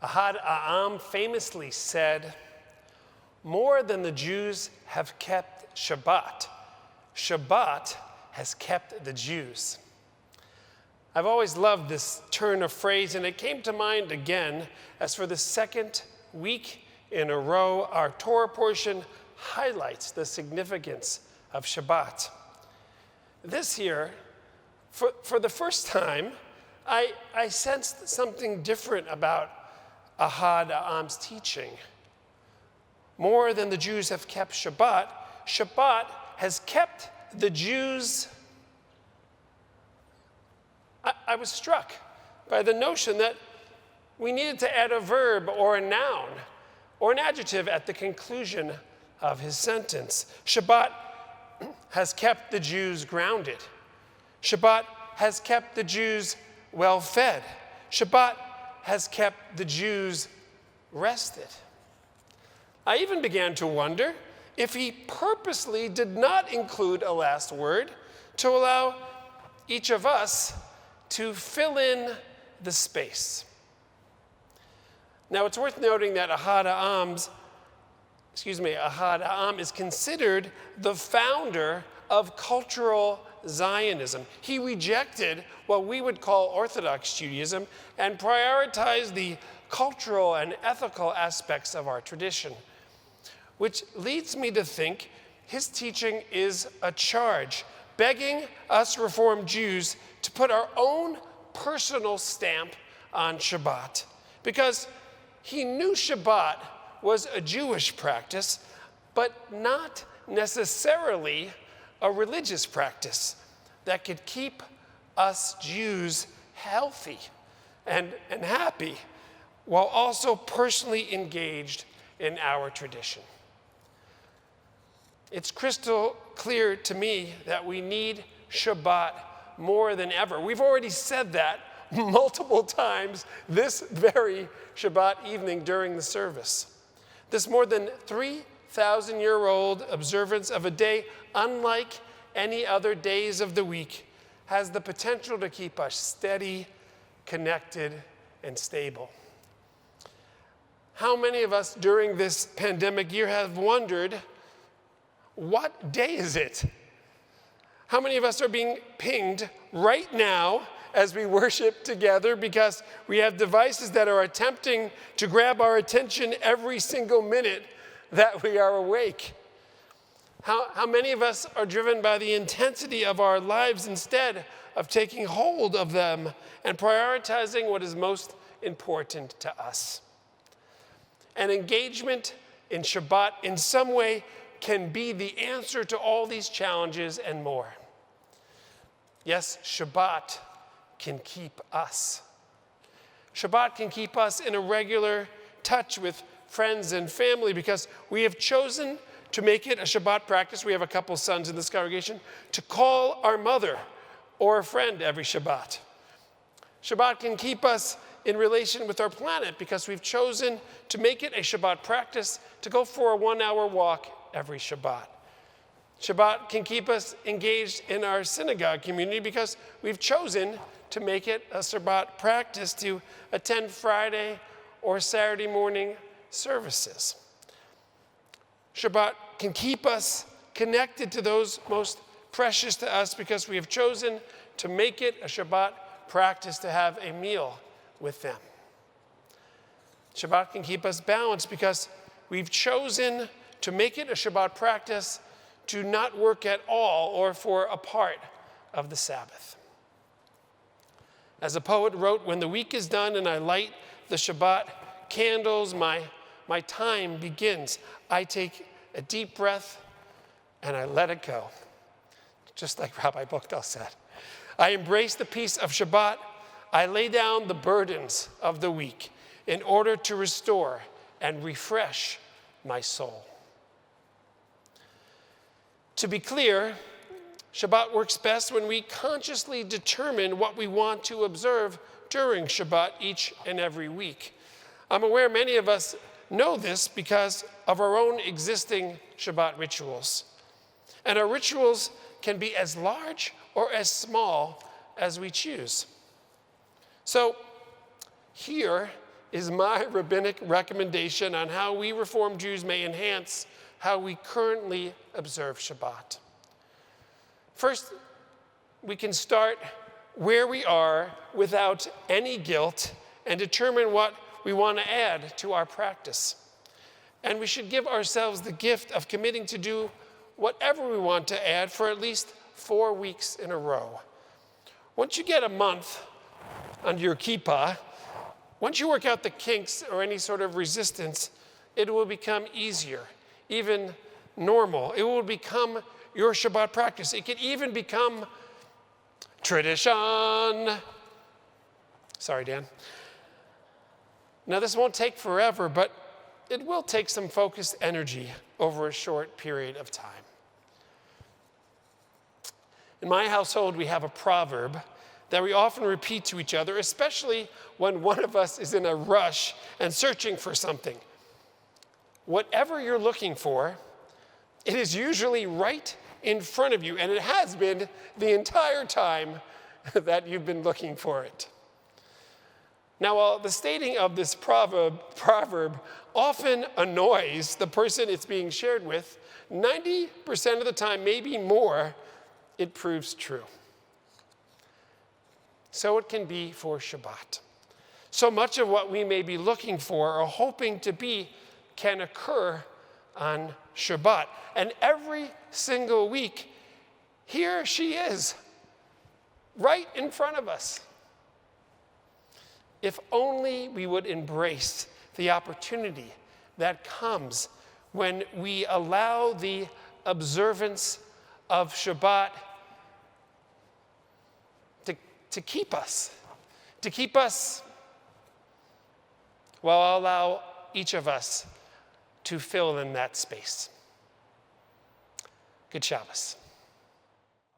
Ahad A'am famously said, "More than the Jews have kept Shabbat, Shabbat has kept the Jews." I've always loved this turn of phrase, and it came to mind again as for the second week in a row, our Torah portion highlights the significance of Shabbat. This year, for the first time, I sensed something different about Ahad A'am's teaching. More than the Jews have kept Shabbat, Shabbat has kept the Jews. I was struck by the notion that we needed to add a verb or a noun or an adjective at the conclusion of his sentence. Shabbat has kept the Jews grounded. Shabbat has kept the Jews well-fed. Shabbat has kept the Jews rested. I even began to wonder if he purposely did not include a last word to allow each of us to fill in the space. Now, it's worth noting that Ahad A'am is considered the founder of cultural Zionism. He rejected what we would call Orthodox Judaism and prioritized the cultural and ethical aspects of our tradition, which leads me to think his teaching is a charge, begging us Reformed Jews to put our own personal stamp on Shabbat, because he knew Shabbat was a Jewish practice, but not necessarily a religious practice that could keep us Jews healthy and happy while also personally engaged in our tradition. It's crystal clear to me that we need Shabbat more than ever. We've already said that multiple times this very Shabbat evening during the service. This more than 3,000-year-old observance of a day unlike any other days of the week has the potential to keep us steady, connected, and stable. How many of us during this pandemic year have wondered, what day is it? How many of us are being pinged right now as we worship together because we have devices that are attempting to grab our attention every single minute that we are awake? How many of us are driven by the intensity of our lives instead of taking hold of them and prioritizing what is most important to us? And engagement in Shabbat in some way can be the answer to all these challenges and more. Yes, Shabbat can keep us. Shabbat can keep us in a regular touch with friends and family because we have chosen to make it a Shabbat practice. We have a couple sons in this congregation to call our mother or a friend every Shabbat. Shabbat can keep us in relation with our planet because we've chosen to make it a Shabbat practice to go for a 1-hour walk every Shabbat. Shabbat can keep us engaged in our synagogue community because we've chosen to make it a Shabbat practice to attend Friday or Saturday morning services. Shabbat can keep us connected to those most precious to us because we have chosen to make it a Shabbat practice to have a meal with them. Shabbat can keep us balanced because we've chosen to make it a Shabbat practice to not work at all or for a part of the Sabbath. As a poet wrote, when the week is done and I light the Shabbat candles, my time begins. I take a deep breath and I let it go. Just like Rabbi Buchtel said. I embrace the peace of Shabbat. I lay down the burdens of the week in order to restore and refresh my soul. To be clear, Shabbat works best when we consciously determine what we want to observe during Shabbat each and every week. I'm aware many of us know this because of our own existing Shabbat rituals. And our rituals can be as large or as small as we choose. So here is my rabbinic recommendation on how we Reform Jews may enhance how we currently observe Shabbat. First, we can start where we are without any guilt and determine what we want to add to our practice. And we should give ourselves the gift of committing to do whatever we want to add for at least 4 weeks in a row. Once you get a month under your kippah, once you work out the kinks or any sort of resistance, it will become easier, even normal. It will become your Shabbat practice. It can even become tradition. Sorry, Dan. Now, this won't take forever, but it will take some focused energy over a short period of time. In my household, we have a proverb that we often repeat to each other, especially when one of us is in a rush and searching for something. Whatever you're looking for, it is usually right in front of you, and it has been the entire time that you've been looking for it. Now, while the stating of this proverb often annoys the person it's being shared with, 90% of the time, maybe more, it proves true. So it can be for Shabbat. So much of what we may be looking for or hoping to be can occur on Shabbat. And every single week, here she is, right in front of us. If only we would embrace the opportunity that comes when we allow the observance of Shabbat to keep us, while I'll allow each of us to fill in that space. Good Shabbos.